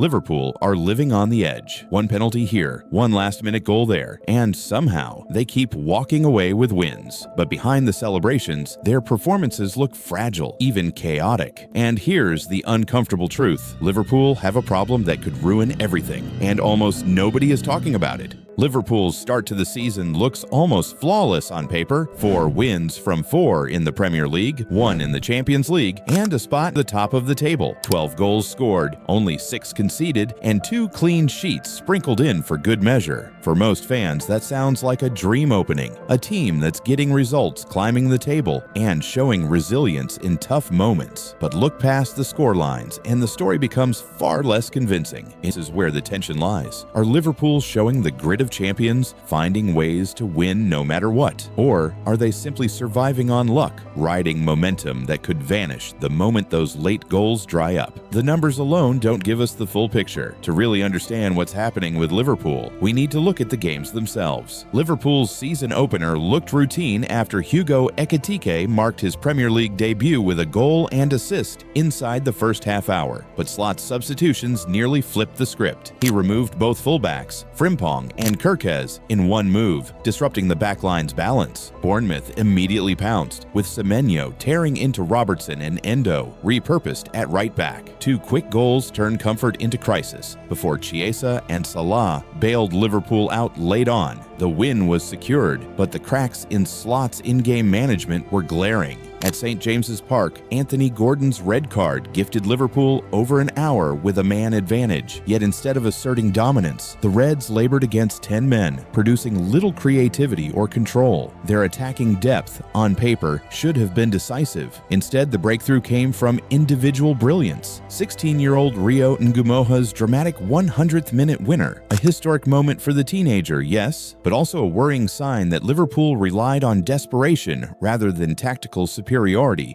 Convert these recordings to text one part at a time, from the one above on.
Liverpool are living on the edge. One penalty here, one last-minute goal there, and somehow they keep walking away with wins. But behind the celebrations, their performances look fragile, even chaotic. And here's the uncomfortable truth. Liverpool have a problem that could ruin everything, and almost nobody is talking about it. Liverpool's start to the season looks almost flawless on paper. 4 wins from 4 in the Premier League, 1 in the Champions League, and a spot at the top of the table. 12 goals scored, only 6 conceded, and 2 clean sheets sprinkled in for good measure. For most fans, that sounds like a dream opening. A team that's getting results, climbing the table, and showing resilience in tough moments. But look past the scorelines, and the story becomes far less convincing. This is where the tension lies. Are Liverpool showing the grit of champions, finding ways to win no matter what? Or are they simply surviving on luck, riding momentum that could vanish the moment those late goals dry up? The numbers alone don't give us the full picture. To really understand what's happening with Liverpool, we need to look at the games themselves. Liverpool's season opener looked routine after Hugo Ekitike marked his Premier League debut with a goal and assist inside the first half hour. But Slot's substitutions nearly flipped the script. He removed both fullbacks, Frimpong and Kirkez, in one move, disrupting the backline's balance. Bournemouth immediately pounced, with Semenyo tearing into Robertson and Endo, repurposed at right back. 2 quick goals turned comfort into crisis, before Chiesa and Salah bailed Liverpool out late on. The win was secured, but the cracks in Slot's in-game management were glaring. At St. James's Park, Anthony Gordon's red card gifted Liverpool over an hour with a man advantage. Yet instead of asserting dominance, the Reds labored against 10 men, producing little creativity or control. Their attacking depth, on paper, should have been decisive. Instead, the breakthrough came from individual brilliance. 16-year-old Rio Ngumoha's dramatic 100th minute winner. A historic moment for the teenager, yes, but also a worrying sign that Liverpool relied on desperation rather than tactical superiority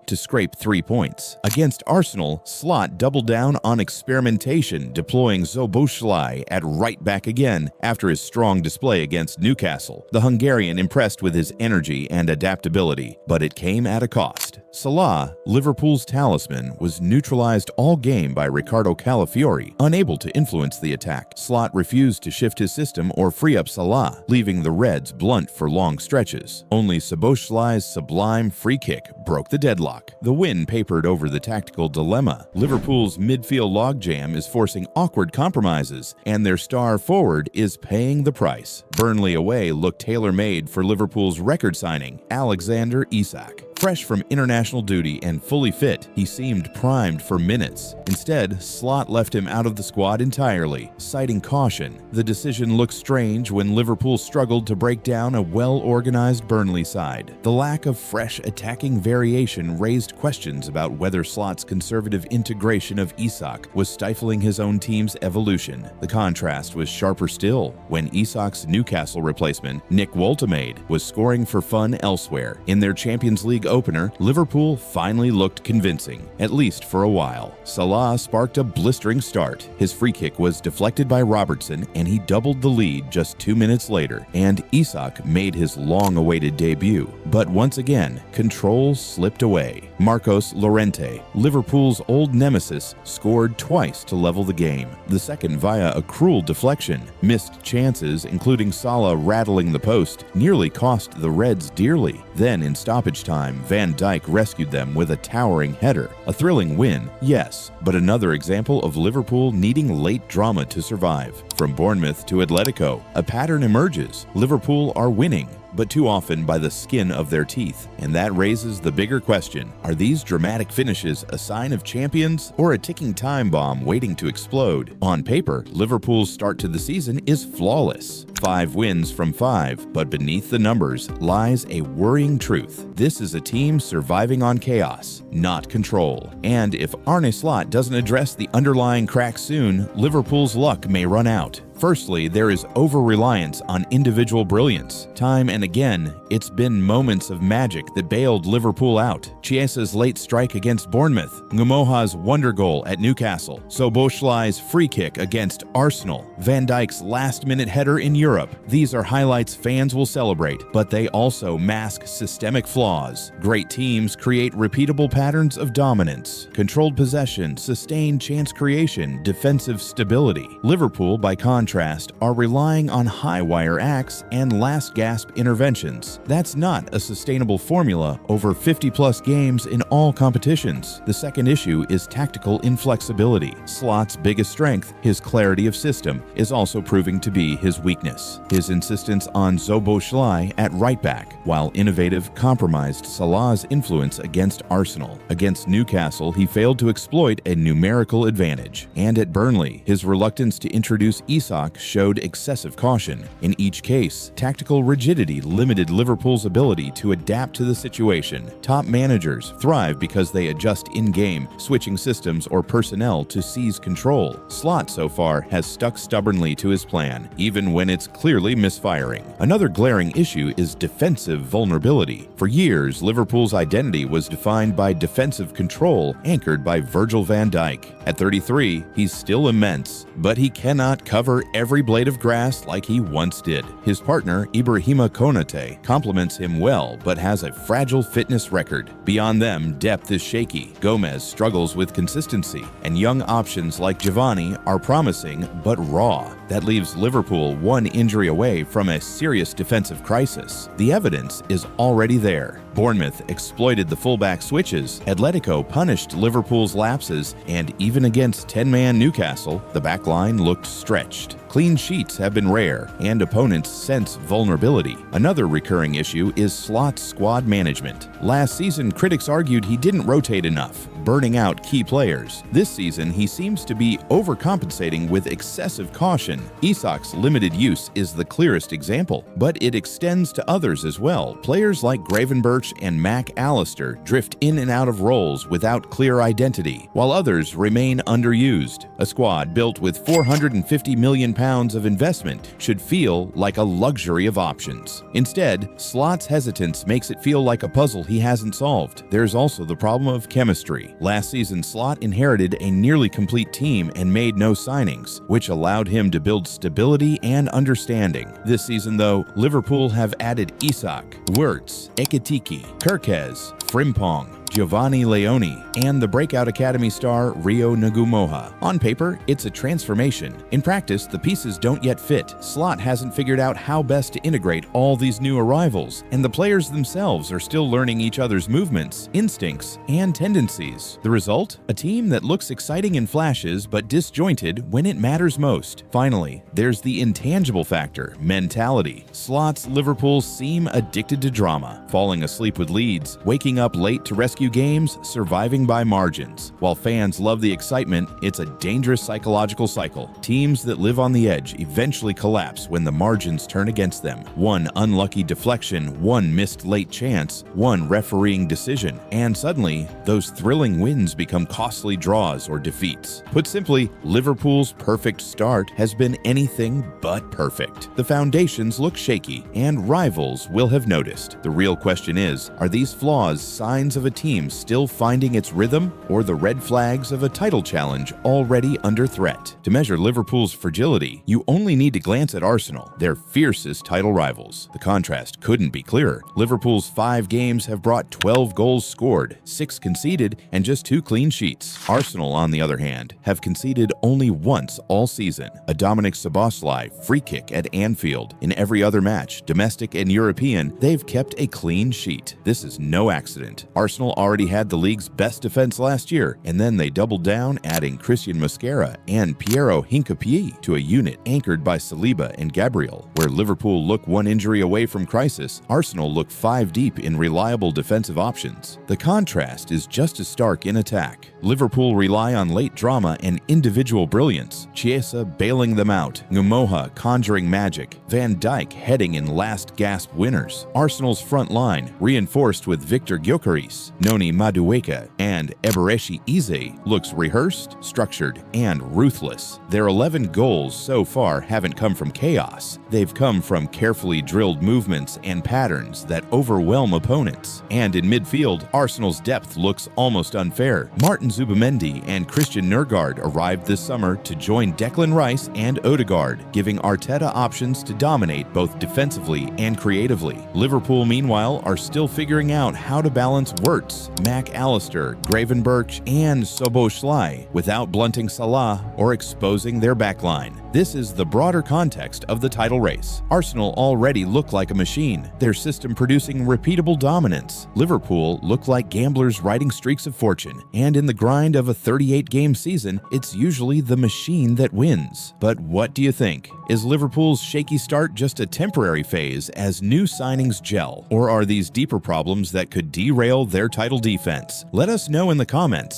to scrape 3 points. Against Arsenal, Slot doubled down on experimentation, deploying Szoboszlai at right back again after his strong display against Newcastle. The Hungarian impressed with his energy and adaptability, but it came at a cost. Salah, Liverpool's talisman, was neutralized all game by Ricardo Calafiori, unable to influence the attack. Slot refused to shift his system or free up Salah, leaving the Reds blunt for long stretches. Only Szoboszlai's sublime free kick broke the deadlock. The win papered over the tactical dilemma. Liverpool's midfield logjam is forcing awkward compromises, and their star forward is paying the price. Burnley away looked tailor-made for Liverpool's record signing, Alexander Isak. Fresh from international duty and fully fit, he seemed primed for minutes. Instead, Slot left him out of the squad entirely, citing caution. The decision looked strange when Liverpool struggled to break down a well-organized Burnley side. The lack of fresh attacking variation raised questions about whether Slot's conservative integration of Isak was stifling his own team's evolution. The contrast was sharper still when Isak's Newcastle replacement, Nick Woltemade, was scoring for fun elsewhere. In their Champions League opener, Liverpool finally looked convincing, at least for a while. Salah sparked a blistering start. His free kick was deflected by Robertson, and he doubled the lead just 2 minutes later, and Isak made his long-awaited debut. But once again, control slipped away. Marcos Llorente, Liverpool's old nemesis, scored twice to level the game, the second via a cruel deflection. Missed chances, including Salah rattling the post, nearly cost the Reds dearly. Then, in stoppage time, Van Dijk rescued them with a towering header. A thrilling win, yes, but another example of Liverpool needing late drama to survive. From Bournemouth to Atletico, a pattern emerges. Liverpool are winning, but too often by the skin of their teeth. And that raises the bigger question: are these dramatic finishes a sign of champions or a ticking time bomb waiting to explode? On paper, Liverpool's start to the season is flawless. 5 wins from 5, but beneath the numbers lies a worrying truth. This is a team surviving on chaos, not control. And if Arne Slot doesn't address the underlying cracks soon, Liverpool's luck may run out. Firstly, there is over-reliance on individual brilliance. Time and again, it's been moments of magic that bailed Liverpool out. Chiesa's late strike against Bournemouth, Ngumoha's wonder goal at Newcastle, Szoboszlai's free kick against Arsenal, Van Dijk's last-minute header in Europe. These are highlights fans will celebrate, but they also mask systemic flaws. Great teams create repeatable patterns of dominance, controlled possession, sustained chance creation, defensive stability. Liverpool, by contrast, are relying on high-wire acts and last-gasp interventions. That's not a sustainable formula over 50-plus games in all competitions. The second issue is tactical inflexibility. Slot's biggest strength, his clarity of system, is also proving to be his weakness. His insistence on Szoboszlai at right-back, while innovative compromised Salah's influence against Arsenal. Against Newcastle, he failed to exploit a numerical advantage. And at Burnley, his reluctance to introduce Isak showed excessive caution. In each case, tactical rigidity limited Liverpool's ability to adapt to the situation. Top managers thrive because they adjust in-game, switching systems or personnel to seize control. Slot, so far, has stuck stubbornly to his plan, even when it's clearly misfiring. Another glaring issue is defensive vulnerability. For years, Liverpool's identity was defined by defensive control anchored by Virgil van Dijk. At 33, he's still immense, but he cannot cover every blade of grass like he once did. His partner, Ibrahima Konate, complements him well but has a fragile fitness record. Beyond them, depth is shaky. Gomez struggles with consistency, and young options like Giovanni are promising but raw. That leaves Liverpool one injury away from a serious defensive crisis. The evidence is already there. Bournemouth exploited the fullback switches, Atletico punished Liverpool's lapses, and even against 10-man Newcastle, the backline looked stretched. Clean sheets have been rare, and opponents sense vulnerability. Another recurring issue is Slot's squad management. Last season, critics argued he didn't rotate enough, burning out key players. This season, he seems to be overcompensating with excessive caution. Isak's limited use is the clearest example, but it extends to others as well. Players like Gravenberch and Mac Allister drift in and out of roles without clear identity, while others remain underused. A squad built with £450 million of investment should feel like a luxury of options. Instead, Slot's hesitance makes it feel like a puzzle he hasn't solved. There's also the problem of chemistry. Last season, Slot inherited a nearly complete team and made no signings, which allowed him to build stability and understanding. This season, though, Liverpool have added Isak, Wirtz, Ekitike, Kerkez, Frimpong, Giovanni Leone, and the breakout academy star Rio Ngumoha. On paper, it's a transformation. In practice, the pieces don't yet fit. Slot hasn't figured out how best to integrate all these new arrivals, and the players themselves are still learning each other's movements, instincts, and tendencies. The result? A team that looks exciting in flashes but disjointed when it matters most. Finally, there's the intangible factor, mentality. Slot's Liverpool seem addicted to drama, falling asleep with leads, waking up late to rescue games, surviving by margins. While fans love the excitement, it's a dangerous psychological cycle. Teams that live on the edge eventually collapse when the margins turn against them. One unlucky deflection, one missed late chance, one refereeing decision, and suddenly, those thrilling wins become costly draws or defeats. Put simply, Liverpool's perfect start has been anything but perfect. The foundations look shaky, and rivals will have noticed. The real question is, are these flaws signs of a team still finding its rhythm, or the red flags of a title challenge already under threat? To measure Liverpool's fragility, you only need to glance at Arsenal, their fiercest title rivals. The contrast couldn't be clearer. Liverpool's 5 games have brought 12 goals scored, 6 conceded, and just 2 clean sheets. Arsenal, on the other hand, have conceded only once all season, a Dominic Szoboszlai free kick at Anfield. In every other match, domestic and European, they've kept a clean sheet. This is no accident. Arsenal already had the league's best defense last year, and then they doubled down, adding Christian Mosquera and Piero Hincapié to a unit anchored by Saliba and Gabriel. Where Liverpool look one injury away from crisis, Arsenal look 5 deep in reliable defensive options. The contrast is just as stark in attack. Liverpool rely on late drama and individual brilliance, Chiesa bailing them out, Ngumoha conjuring magic, Van Dijk heading in last-gasp winners. Arsenal's front line, reinforced with Victor Gyökeres, Noni Madueke, and Eberechi Eze, looks rehearsed, structured, and ruthless. Their 11 goals so far haven't come from chaos. They've come from carefully drilled movements and patterns that overwhelm opponents. And in midfield, Arsenal's depth looks almost unfair. Martin Zubimendi and Christian Nørgaard arrived this summer to join Declan Rice and Odegaard, giving Arteta options to dominate both defensively and creatively. Liverpool, meanwhile, are still figuring out how to balance Wirtz, Mac Allister, Gravenberch, and Szoboszlai without blunting Salah or exposing their backline. This is the broader context of the title race. Arsenal already look like a machine, their system producing repeatable dominance. Liverpool look like gamblers riding streaks of fortune, and in the grind of a 38-game season, it's usually the machine that wins. But what do you think? Is Liverpool's shaky start just a temporary phase as new signings gel, or are these deeper problems that could derail their title defense? Let us know in the comments.